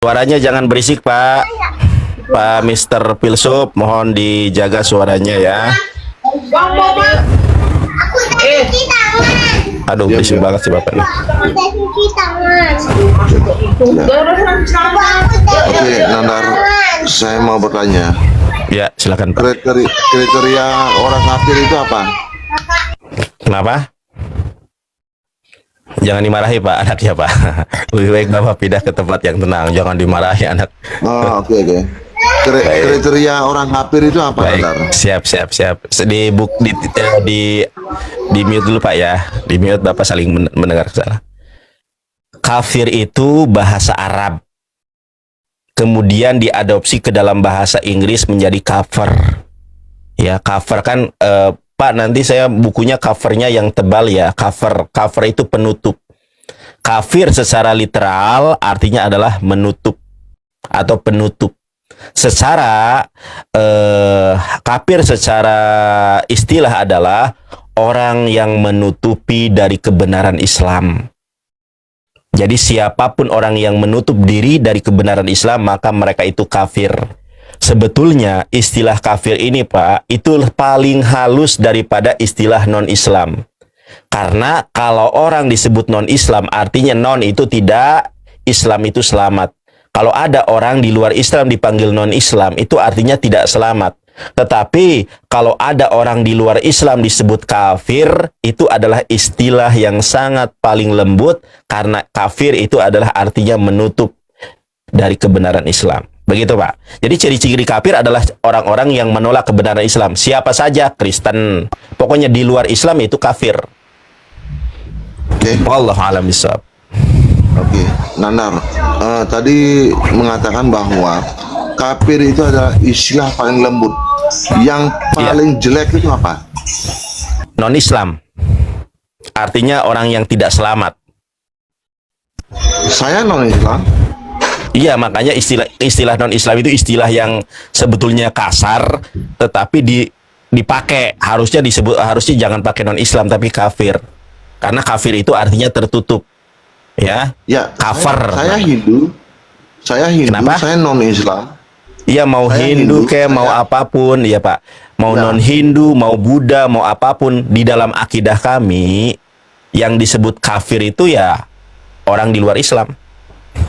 Suaranya jangan berisik, Pak. Pak Mister Filsuf, mohon dijaga suaranya ya. Aduh, berisik banget sih Bapak ini. Oke, Nandar, saya mau bertanya. Ya, silakan Pak. Kriteria orang kafir itu apa? Kenapa? Jangan dimarahi Pak, anaknya Pak. Lebih baik Bapak pindah ke tempat yang tenang. Jangan dimarahi anak. Oh, oke. Kriteria orang kafir itu apa, Nandar? Baik, siap. Di mute dulu Pak ya. Di mute Bapak saling mendengar ke sana. Kafir itu bahasa Arab. Kemudian diadopsi ke dalam bahasa Inggris menjadi cover. Ya, cover kan Pak, nanti saya bukunya covernya yang tebal ya. Cover itu penutup. Kafir secara literal artinya adalah menutup atau penutup. Secara kafir secara istilah adalah orang yang menutupi dari kebenaran Islam. Jadi siapapun orang yang menutup diri dari kebenaran Islam, maka mereka itu kafir. Sebetulnya istilah kafir ini Pak, itu paling halus daripada istilah non-Islam. Karena kalau orang disebut non-Islam, artinya non itu tidak, Islam itu selamat. Kalau ada orang di luar Islam dipanggil non-Islam, itu artinya tidak selamat. Tetapi kalau ada orang di luar Islam disebut kafir, itu adalah istilah yang sangat paling lembut, karena kafir itu adalah artinya menutup dari kebenaran Islam. Begitu Pak. Jadi ciri-ciri kafir adalah orang-orang yang menolak kebenaran Islam. Siapa saja, Kristen. Pokoknya di luar Islam itu kafir. Oke. Wallahu a'lam bishawab. Oke, Nandar, tadi mengatakan bahwa kafir itu adalah istilah paling lembut. Yang paling jelek itu apa? Non-Islam. Artinya orang yang tidak selamat. Saya non-Islam. Iya, makanya istilah non-Islam itu istilah yang sebetulnya kasar, tetapi dipakai. Harusnya jangan pakai non-Islam tapi kafir. Karena kafir itu artinya tertutup. Ya, cover. Saya Hindu. Kenapa? Saya non-Islam. Iya, mau Hindu kayak mau apapun, ya Pak. Mau non-Hindu, mau Buddha, mau apapun, di dalam akidah kami yang disebut kafir itu ya orang di luar Islam.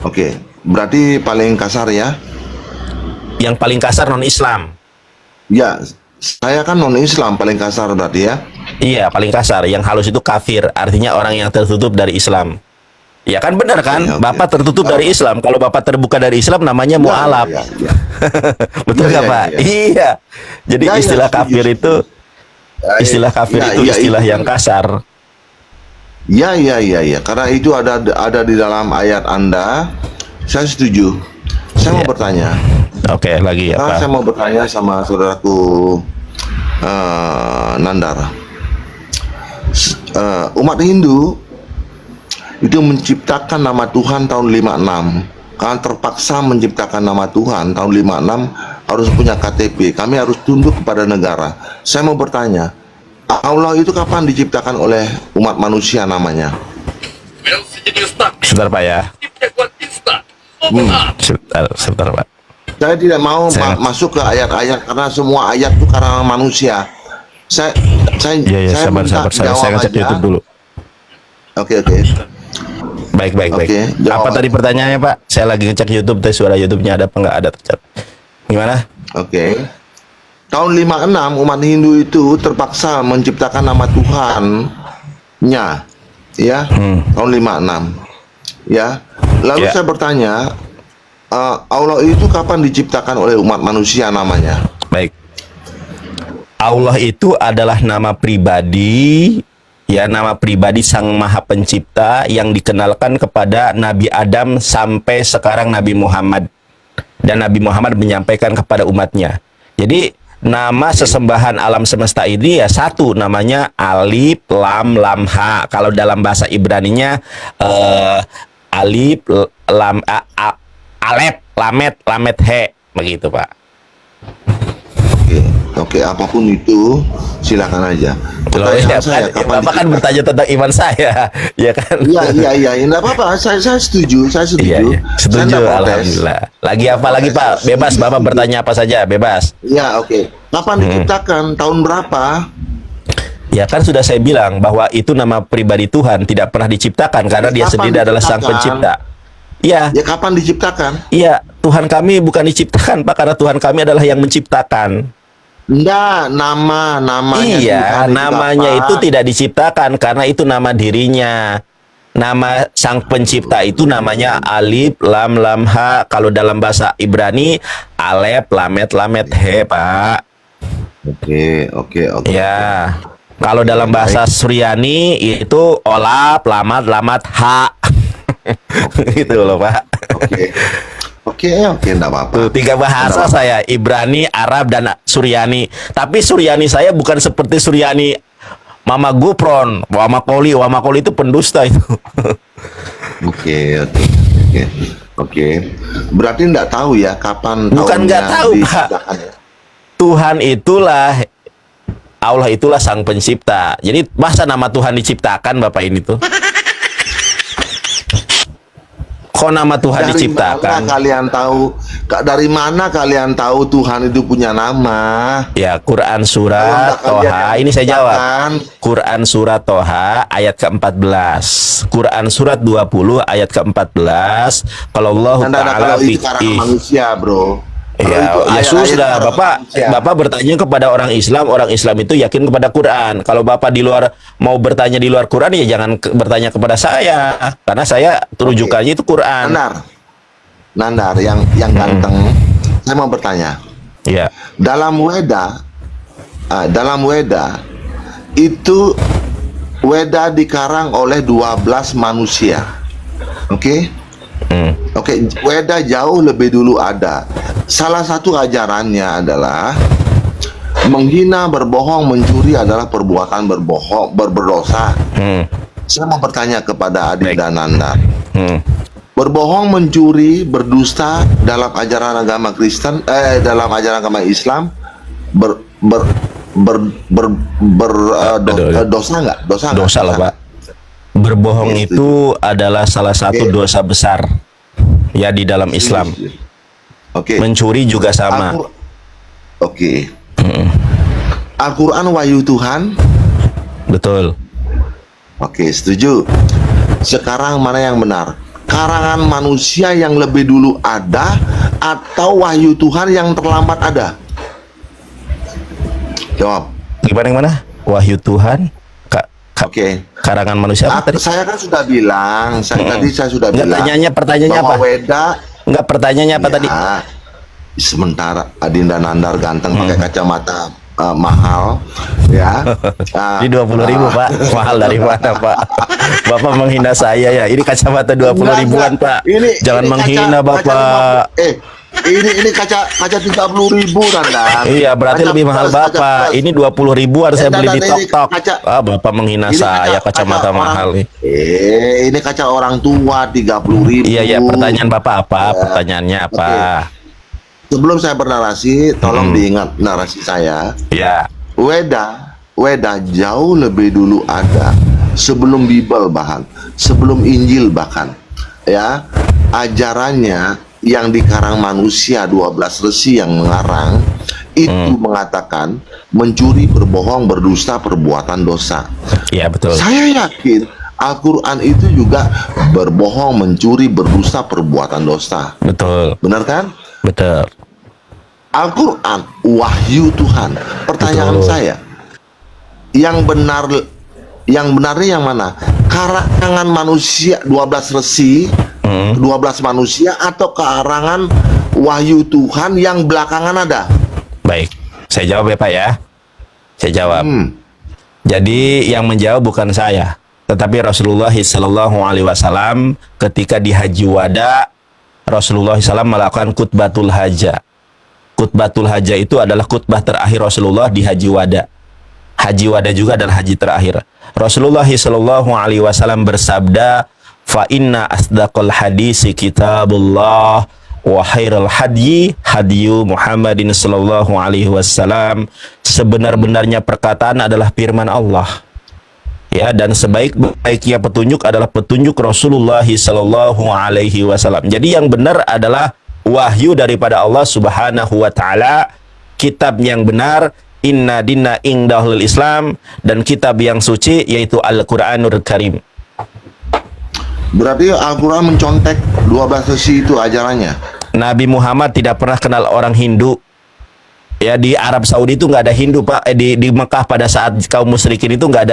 Oke, berarti paling kasar ya? Yang paling kasar non-Islam. Ya, saya kan non-Islam, paling kasar berarti ya? Iya, paling kasar. Yang halus itu kafir, artinya orang yang tertutup dari Islam. Ya kan benar kan? Oke. Bapak tertutup dari Islam. Kalau Bapak terbuka dari Islam namanya mu'alaf. Ya. Betul nggak Pak? Iya. Jadi istilah kafir itu istilah yang kasar. Ya. Karena itu ada di dalam ayat Anda. Saya setuju. Saya mau bertanya. Oke, lagi ya Pak. Saya mau bertanya sama saudaraku Nandar. Umat Hindu itu menciptakan nama Tuhan tahun 56. Karena terpaksa menciptakan nama Tuhan tahun 56, harus punya KTP. Kami harus tunduk kepada negara. Saya mau bertanya, Allah itu kapan diciptakan oleh umat manusia namanya? Sebentar Pak ya. Sebentar Pak. Saya tidak mau masuk ke ayat-ayat, karena semua ayat itu karena manusia. Saya sabar. Saya ngecek YouTube dulu. Oke. Baik. Apa tadi pertanyaannya Pak? Saya lagi ngecek YouTube, suara YouTube-nya ada apa nggak ada tercatat. Gimana? Oke. Tahun 56 umat Hindu itu terpaksa menciptakan nama Tuhannya, ya. Tahun 56, ya. Lalu saya bertanya, Allah itu kapan diciptakan oleh umat manusia namanya? Baik. Allah itu adalah nama pribadi. Ya, nama pribadi Sang Maha Pencipta yang dikenalkan kepada Nabi Adam sampai sekarang Nabi Muhammad. Dan Nabi Muhammad menyampaikan kepada umatnya. Jadi, nama sesembahan alam semesta ini ya satu, namanya Alif, Lam, Ha. Kalau dalam bahasa Ibraninya Alif, Lam, Alef, Lamet, He. Begitu, Pak. Oke, apapun itu silakan aja. Loh, Pertanyaan ya, saya, kan, kapan Bapak kan bertanya tentang iman saya, ya kan? Iya, enggak apa-apa. Saya setuju, saya Iya, setuju. iya. Saya Setuju, enggak protes. alhamdulillah. Lagi apa lagi, Protes, Pak? saya Bebas, setuju, Bapak setuju. bertanya apa saja, bebas. Iya, oke. Kapan diciptakan? Tahun berapa? Ya kan sudah saya bilang bahwa itu nama pribadi Tuhan, tidak pernah diciptakan karena dia Kapan sendiri adalah sang diciptakan? pencipta. Iya, Ya kapan diciptakan? iya, Tuhan kami bukan diciptakan, Pak, karena Tuhan kami adalah yang menciptakan. Enggak, namanya Iya, Tuhan namanya kapan? itu tidak diciptakan karena itu nama dirinya. Nama sang pencipta itu namanya Alif Lam Lam Ha. Kalau dalam bahasa Ibrani Alef Lamet Lamet He, Pak. Oke. Ya. Kalau dalam bahasa Suryani itu Olap Lamat Lamat Ha. Gitu loh, Pak. Oke, enggak apa-apa. Tuh, 3 bahasa saya, Ibrani, Arab, dan Suryani. Tapi Suryani saya bukan seperti Suryani Mama Gupron, Mama Koli itu pendusta itu. Oke. Berarti enggak tahu ya kapan Bukan tahunnya nggak tahu, Pak. diciptakan ya? Tuhan itulah, Allah itulah sang pencipta. Jadi masa nama Tuhan diciptakan, Bapak ini tuh? Kok nama Tuhan diciptakan? Dari mana kalian tahu Tuhan itu punya nama? Ya, Quran Kalau surat enggak kalian Toha. yang Ini saya jawab. menciptakan. Quran surat Toha ayat ke-14. Quran surat 20 ayat ke-14. Kalau Allah Ta'ala Kalau itu karangan manusia, bro. Kalau Ya, itu ya ayat-ayat sudah, karangan Bapak manusia. Bapak bertanya kepada orang Islam itu yakin kepada Quran. Kalau Bapak di luar mau bertanya di luar Quran ya jangan bertanya kepada saya, karena saya rujukannya itu Quran. Nandar yang ganteng. Saya mau bertanya. Ya. Dalam Weda itu Weda dikarang oleh 12 manusia. Oke? Oke, Weda jauh lebih dulu ada. Salah satu ajarannya adalah menghina, berbohong, mencuri adalah perbuatan berdosa. Saya mau bertanya kepada Adinda Nanda. Berbohong, mencuri, berdusta dalam ajaran agama Kristen, dalam ajaran agama Islam dosa nggak? Dosa lah, Pak. Berbohong itu adalah salah satu dosa besar ya di dalam Islam. Oke. Mencuri juga sama. Oke. Al-Quran wahyu Tuhan. Betul. Oke, setuju. Sekarang mana yang benar? Karangan manusia yang lebih dulu ada atau wahyu Tuhan yang terlambat ada? Jawab. Gimana yang mana? Wahyu Tuhan. Oke. Karangan manusia apa tadi? Saya kan sudah bilang, tadi saya sudah bilang. Pertanyaannya apa? Weda. Enggak, pertanyaannya apa tadi? Sementara Adinda Nandar ganteng pakai kacamata mahal, ya. Ini 20.000, Pak. Mahal dari mana, Pak? Bapak menghina saya ya. Ini kacamata 20.000-an, Pak. Jangan menghina, Bapak. Ini kaca 30.000 Nandar. Iya, berarti lebih mahal Bapak. Ini 20.000-an saya beli di Tok-Tok. Bapak menghina saya kacamata mahal nih. Ini kaca orang tua 30.000. Iya, pertanyaan Bapak apa? Pertanyaannya apa? Sebelum saya bernarasi, tolong diingat narasi saya. Ya. Weda jauh lebih dulu ada sebelum Bible sebelum Injil bahkan. Ya, ajarannya yang dikarang manusia 12 resi yang mengarang itu mengatakan mencuri, berbohong, berdusta perbuatan dosa. Iya, betul. Saya yakin Al-Quran itu juga berbohong, mencuri, berdusta perbuatan dosa. Betul. Benar kan? Betul. Al-Quran wahyu Tuhan. Pertanyaan saya, yang benarnya yang mana? Karangan manusia 12 resi, 12 manusia, atau karangan wahyu Tuhan yang belakangan ada? Baik, saya jawab ya, Pak ya. Saya jawab. Jadi yang menjawab bukan saya, tetapi Rasulullah SAW ketika di Haji Wada, Rasulullah SAW melakukan khutbatul haja. Khutbatul haja itu adalah khutbah terakhir Rasulullah di Haji Wada. Haji Wada juga adalah haji terakhir. Rasulullah SAW bersabda, fa inna asdaqal hadisi kitabullah wa khairal hadyi hadyu Muhammadin sallallahu alaihi wasallam. Sebenar-benarnya perkataan adalah firman Allah. Ya, dan sebaik-baiknya petunjuk adalah petunjuk Rasulullah sallallahu alaihi wasallam. Jadi yang benar adalah wahyu daripada Allah Subhanahu wa taala, kitab yang benar, inna dinna indahul Islam, dan kitab yang suci yaitu Al-Qur'anul Karim. Berarti Al-Quran mencontek 12 sesi itu ajarannya. Nabi Muhammad tidak pernah kenal orang Hindu. Ya, di Arab Saudi itu nggak ada Hindu, Pak. Di Mekah pada saat kaum musyrikin itu nggak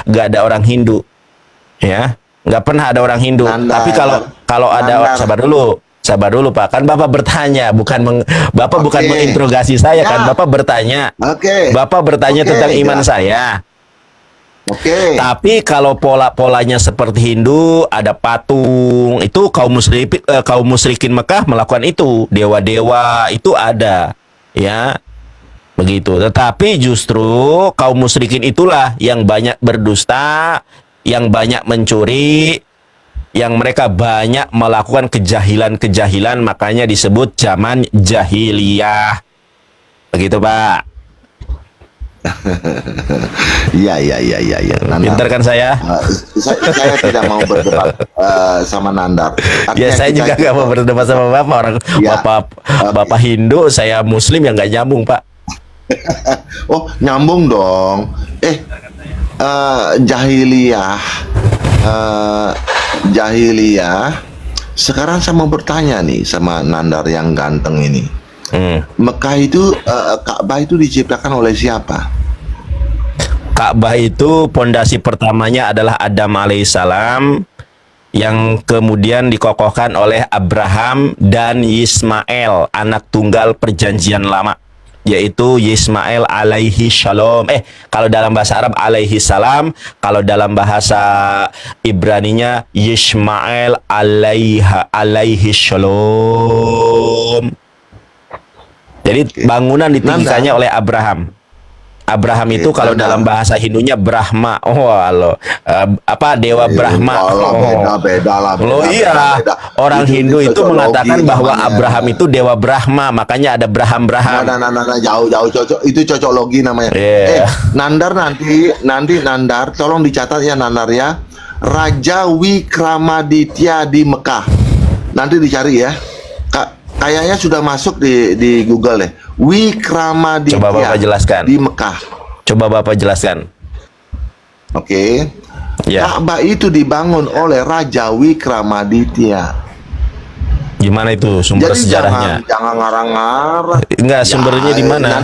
ada orang Hindu. Ya, nggak pernah ada orang Hindu. Nandar. Tapi kalau ada orang, sabar dulu Pak. Kan Bapak bertanya, Bapak bukan menginterogasi saya, kan Bapak bertanya. Bapak bertanya tentang iman saya. Tapi kalau pola-polanya seperti Hindu, ada patung, itu kaum musyrikin Mekah melakukan itu. Dewa-dewa itu ada, ya. Begitu. Tetapi justru kaum musyrikin itulah yang banyak berdusta, yang banyak mencuri, yang mereka banyak melakukan kejahilan-kejahilan, makanya disebut zaman jahiliyah. Begitu, Pak. Iya. Pintar kan saya? Saya tidak mau berdebat sama Nandar. Ya, saya juga nggak mau berdebat sama Bapak. Orang Bapak Hindu, saya Muslim, yang nggak nyambung, Pak. Oh, nyambung dong. Jahiliyah. Sekarang saya mau bertanya nih sama Nandar yang ganteng ini. Mekah itu, Ka'bah itu diciptakan oleh siapa? Ka'bah itu pondasi pertamanya adalah Adam alaihissalam, yang kemudian dikokohkan oleh Abraham dan Ismail, anak tunggal perjanjian lama, yaitu Ismail alaihi shalom. Kalau dalam bahasa Arab alaihi salam, kalau dalam bahasa Ibraninya Ismail alaihi shalom. Jadi bangunan ditinggikannya oleh Abraham. Abraham itu kalau dalam bahasa Hindunya Brahma. Dewa Brahma. Beda. Iya. Orang Hindu itu mengatakan bahwa Abraham itu Dewa Brahma, makanya ada Braham. Nah, jauh cocok. Itu cocok logi namanya. Nandar nanti Nandar, tolong dicatat ya Nandar ya. Raja Wikramaditya di Mekah. Nanti dicari ya. Kayaknya sudah masuk di Google deh. Wikramaditya. Coba Bapak jelaskan. Di Mekah. Coba Bapak jelaskan. Oke. Ya. Ka'bah itu dibangun oleh Raja Wikramaditya. Gimana itu sumber sejarahnya? Jangan ngarang-ngarang. Enggak, sumbernya di mana?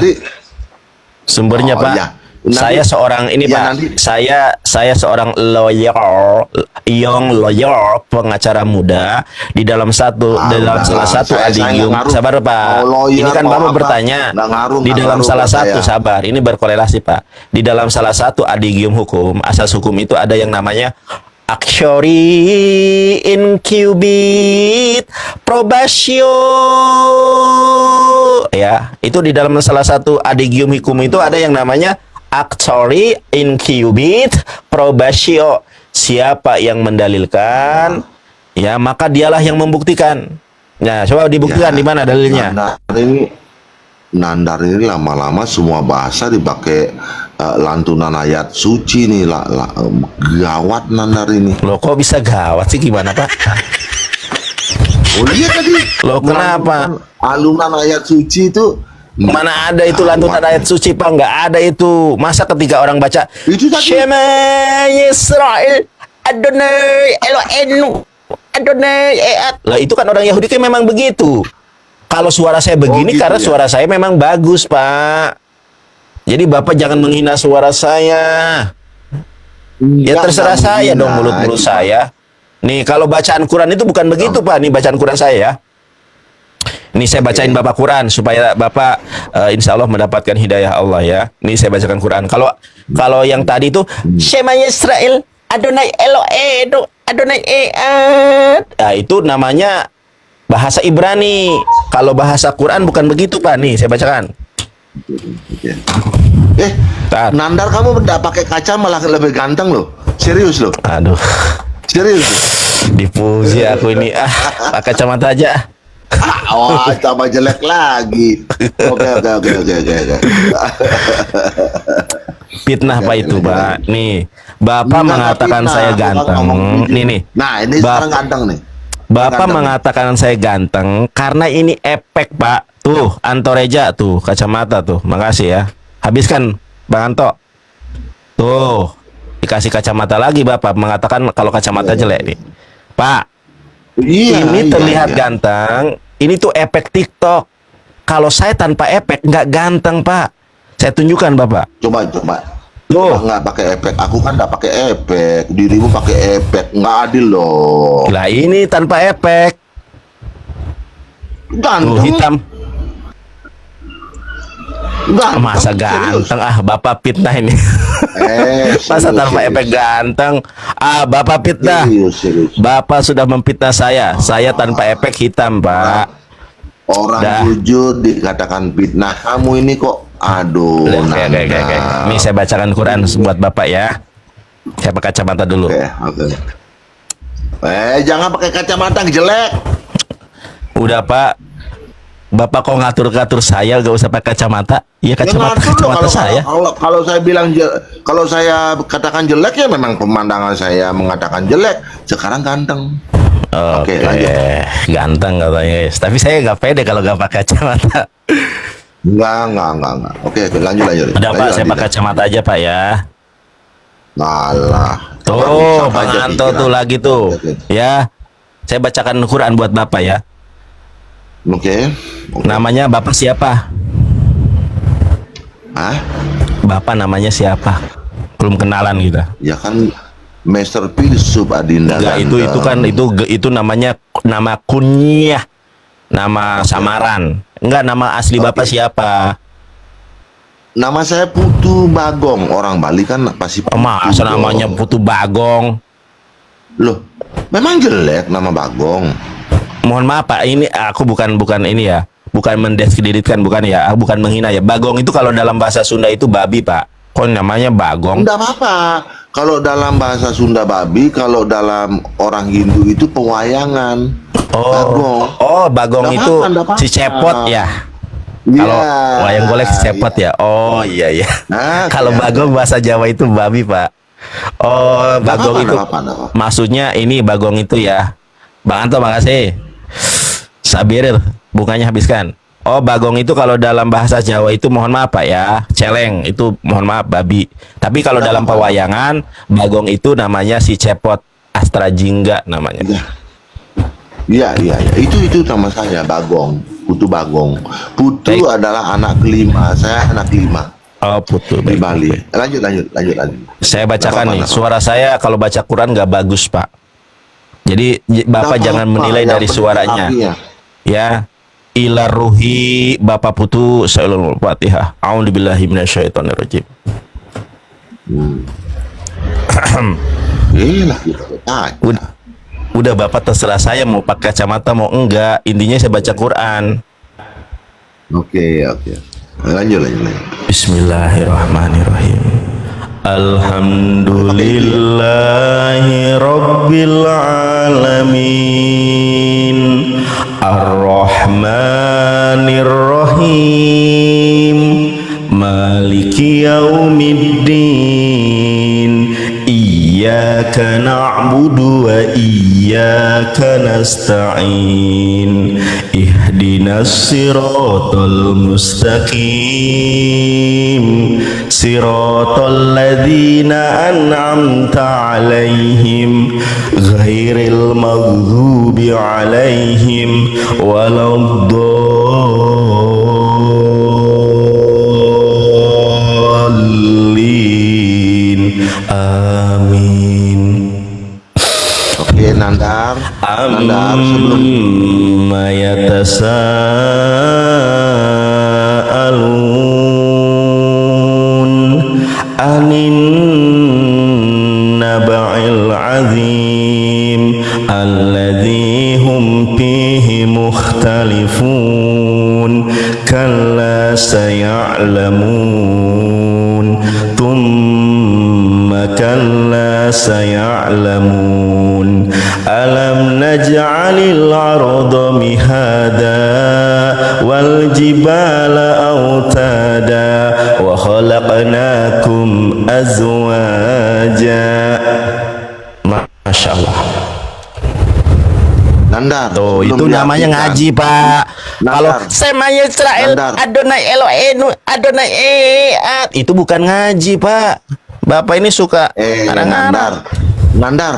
Sumbernya, Pak. Ya. Saya seorang Pak. Saya seorang lawyer, pengacara muda di dalam salah satu adigium. Sabar, Pak. Ini kan Bapak bertanya di dalam salah satu, sabar. Ini berkorelasi, Pak. Di dalam salah satu adigium hukum, asas hukum itu ada yang namanya Axiori incubit probatio. Ya, itu di dalam salah satu adigium hukum itu ada yang namanya Axiori incubit probatio. Siapa yang mendalilkan, ya maka dialah yang membuktikan. Nah, coba dibuktikan di mana dalilnya? Nandar ini lama-lama semua bahasa dipakai lantunan ayat suci nih, gawat Nandar ini. Loh, kok bisa gawat sih, gimana, Pak? Oh iya tadi. Loh, kenapa? Alunan ayat suci itu mana ada itu lantunan ayat suci, Pak? Nggak ada itu. Masa ketika orang baca itu tadi. Shema Yisrael Adonai Elohenu Adonai Eat. Lah, itu kan orang Yahudi kan memang begitu. Kalau suara saya begini karena suara saya memang bagus, Pak. Jadi Bapak jangan menghina suara saya. Ya terserah saya dong, mulut-mulut saya. Nih, kalau bacaan Quran itu bukan begitu, Pak. Nih bacaan Quran saya ya. Ini saya bacain Bapak Quran supaya Bapak insya Allah mendapatkan hidayah Allah ya. Ini saya bacakan Quran. Kalau yang tadi itu Shema Yisrael Adonai Elohenu Adonai Eat. Nah, itu namanya bahasa Ibrani. Kalau bahasa Quran bukan begitu, Pak. Nih saya bacakan. Nandar, kamu tidak pakai kaca malah lebih ganteng loh. Serius loh. Aduh. Serius. Dipuji aku ini. Pakai kacamata aja. Oh, tambah jelek lagi. Oke, oke, oke, oke, oke, oke. Fitnah Oke, Pak oke, itu, lanjut, Pak. lanjut. Nih, Bapak Enggak mengatakan fitnah, saya aku kan ganteng. ngomong jujur. Nih nih. Nah, ini sekarang Bap ganteng nih. Sekarang Bapak ganteng nih. mengatakan saya ganteng karena ini efek, Pak. Tuh, Antoreja tuh, kacamata tuh. Makasih ya. Habiskan, Bang Anto. Tuh, dikasih kacamata lagi Bapak mengatakan kalau Iya, kacamata iya, jelek nih. iya. Pak, Iya, ini iya, terlihat iya. ganteng. Ini tuh efek TikTok. Kalau saya tanpa efek nggak ganteng, Pak. Saya tunjukkan, Bapak. Coba, coba. Coba Tuh, nggak pakai efek. Aku kan nggak pakai efek. Dirimu pakai efek. Nggak adil loh. lah ini tanpa efek. Tuh, Ganteng, hitam. ganteng. Masa Serius. ganteng? Ah, Bapak fitnah ini. Masa Serius, tanpa efek serius. ganteng? Ah, Bapak fitnah. Serius, serius. Bapak sudah memfitnah saya. Saya tanpa efek hitam, Orang, Pak. orang Dah. jujur dikatakan fitnah. Kamu ini kok, aduh, Oke, oke, oke, oke. Nanda. Ini saya bacakan Quran buat Bapak ya. Saya pakai kacamata dulu. Oke, oke. Jangan pakai kacamata jelek. Udah, Pak. Bapak kok ngatur-ngatur saya gak usah pakai kacamata? Iya, Ya kacamata ngatur loh, kacamata saya. kalau saya bilang kalau saya katakan jelek ya memang pemandangan saya mengatakan jelek. Sekarang ganteng. Oke, lanjut. Ganteng katanya, guys. Tapi saya nggak pede kalau nggak pakai kacamata. Enggak. Oke, lanjut, lanjut. Udah, Pak, Lanjut, saya lanjut. pakai kacamata aja, Pak ya. Alah. Tuh, Sama Bang aja Anto pikiran. tuh lagi tuh. Oke. Ya, saya bacakan Quran buat Bapak ya. Oke. Namanya Bapak siapa? Hah? Bapak namanya siapa? Belum kenalan kita. Ya kan Master Filsuf Adinda Enggak, itu kan itu namanya nama kunyah, nama samaran. Enggak, nama asli Bapak siapa? Nama saya Putu Bagong. Orang Bali kan pasti Putu. Masa dong. namanya Putu Bagong? Loh, memang jelek nama Bagong. Mohon maaf Pak, ini aku bukan ini ya, bukan mendiskreditkan, bukan ya, aku bukan menghina ya. Bagong itu kalau dalam bahasa Sunda itu babi Pak. Kok namanya Bagong? Enggak apa-apa. Kalau dalam bahasa Sunda babi, kalau dalam orang Hindu itu pewayangan. Bagong. Oh, Bagong Nggak itu apa-apa, nggak apa-apa. si cepot ya. Kalau wayang golek si cepot ya. Oh iya iya. Nah, Kalau iya. Bagong bahasa Jawa itu babi Pak. Oh, Nggak Bagong apa-apa, itu nggak apa-apa. maksudnya ini Bagong itu ya. Bang Anto, makasih. Sabir, bunganya habiskan. Oh, Bagong itu kalau dalam bahasa Jawa itu mohon maaf Pak ya, celeng itu mohon maaf babi. Tapi kalau Nggak dalam apa-apa. pewayangan, Bagong itu namanya si cepot, Astra Jingga namanya. Iya. Itu nama saya Bagong. Putu Bagong. Putu Baik. adalah anak kelima. Saya anak kelima Oh, putu. di Baik, Bali. baik. Lanjut. Saya bacakan Nggak apa-apa, nih, nggak suara saya kalau baca Quran nggak bagus Pak. Jadi Bapak Nggak jangan apa-apa, menilai yang dari penting suaranya. apinya. Ya. Ila ruhi Bapak Putu Sallallahu Fatihah. A'udzubillahi minasyaitonirrajim. Lah gitu. Udah Bapak terserah saya mau pakai kacamata mau enggak. Intinya saya baca Quran. Oke. Lanjut. Bismillahirrahmanirrahim. Alhamdulillahi Rabbil Alamin, Ar-Rahmanir Rahim, Maliki Yaumiddin, Iyyaka na'budu wa iyyaka nasta'in, Ihdinas siratal mustaqim, siratal ladzina an'amta 'alaihim ghairil maghdubi 'alaihim waladdallin. Amin. Oke, Nandar sebelum Amma yatasaalun anin naba'il azim alladzi hum fihi mukhtalifun kalla saya'lamun thumma kalla saya'lamun Alam naj'alil arda mihada wal jibala autada wa khalaqnakum azwaja. Masya Allah. Nandar. Tuh, belum itu namanya diartikan. ngaji, Pak. Kalau Nandar. semanya Israel Nandar. Adonai Elohenu Adonai itu bukan ngaji, Pak. Bapak ini suka Nandar. Nandar.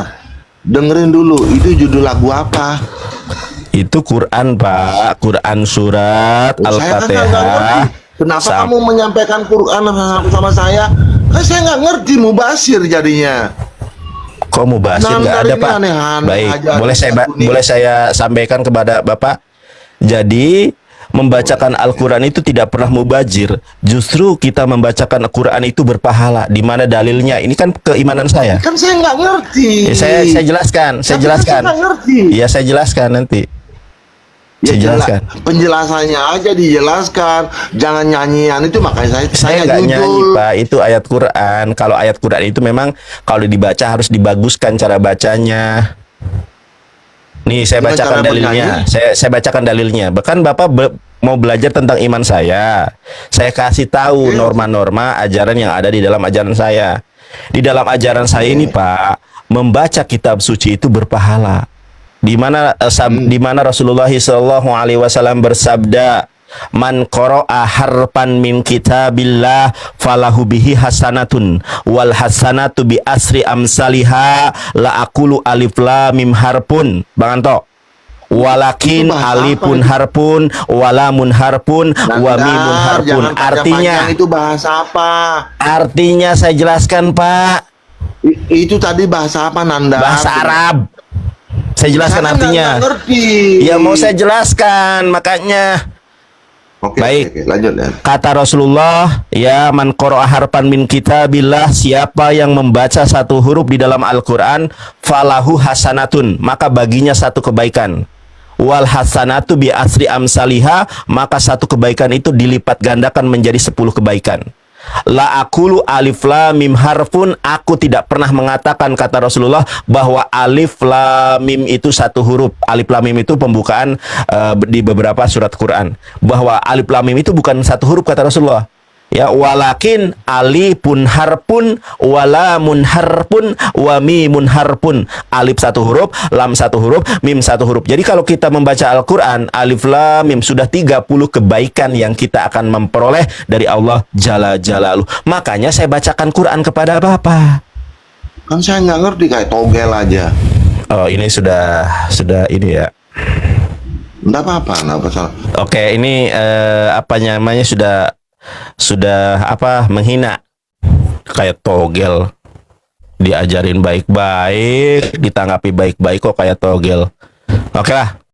Dengerin dulu, itu judul lagu apa? Itu Quran, Pak. Quran surat Saya kan nggak ngerti. Al-Fatihah. Kenapa Sam- kamu menyampaikan Quran sama saya? Kan saya nggak ngerti, mubasir jadinya. Kok mau bahas nggak Nandar ada, ini Pak? aneh-aneh Baik, aja. boleh saya sampaikan kepada Bapak. Jadi membacakan Al-Quran itu tidak pernah mubazir. Justru kita membacakan Al-Quran itu berpahala. Di mana dalilnya? Ini kan keimanan saya. Kan saya nggak ngerti. Saya jelaskan, saya Tapi kan jelaskan. saya nggak ngerti. Iya, saya jelaskan nanti. Ya, Saya jelaskan. Penjelasannya aja dijelaskan. Jangan nyanyian itu, makanya Saya nggak jujur. nyanyi, Pak. Itu ayat Quran. Kalau ayat Quran itu memang kalau dibaca harus dibaguskan cara bacanya. Nih, saya Dengan bacakan cara dalilnya. Saya bacakan dalilnya. Bahkan Bapak mau belajar tentang iman saya. Saya kasih tahu norma-norma ajaran yang ada di dalam ajaran saya. Di dalam ajaran saya ini, Pak, membaca kitab suci itu berpahala. Di mana Rasulullah SAW bersabda, man qara'a harpan min kitabillah falahu bihi hasanatun wal hasanatu bi asri amsalha la aqulu alif lam mim harpun. Bang Anto, walakin Itu bahasa alifun apa itu? harpun walamun harpun wa mimun harpun. Jangan Artinya panjang-panjang, itu bahasa apa? artinya saya jelaskan, Pak. Itu tadi bahasa apa, Nanda? Bahasa Arab. Saya jelaskan Saya artinya. nggak ngerti. Ya mau saya jelaskan, makanya. Oke, Baik. oke, lanjut ya. Kata Rasulullah, ya man qara'a harfan min kitabillah, siapa yang membaca satu huruf di dalam Al-Qur'an, falahu hasanatun, maka baginya satu kebaikan. Wal hasanatu bi asri amsaliha, maka satu kebaikan itu dilipat gandakan menjadi 10 kebaikan. La aqulu alif lam mim harfun, aku tidak pernah mengatakan, kata Rasulullah, bahwa alif lam mim itu satu huruf. Alif lam mim itu pembukaan di beberapa surat Quran. Bahwa alif lam mim itu bukan satu huruf, kata Rasulullah. Ya, walakin alifun harpun walamun harpun wa mimun harpun. Alif satu huruf, lam satu huruf, mim satu huruf. Jadi kalau kita membaca Al-Quran alif lam mim, sudah 30 kebaikan yang kita akan memperoleh dari Allah Jalla Jalaluh. Makanya saya bacakan Quran kepada Bapak. Kan saya nggak ngerti, kayak togel aja. Oh, ini sudah ini ya. Nggak apa-apa, nggak masalah. Oke, ini apa namanya, sudah apa, menghina, kayak togel, diajarin baik-baik, ditanggapi baik-baik kok kayak togel. Oke lah,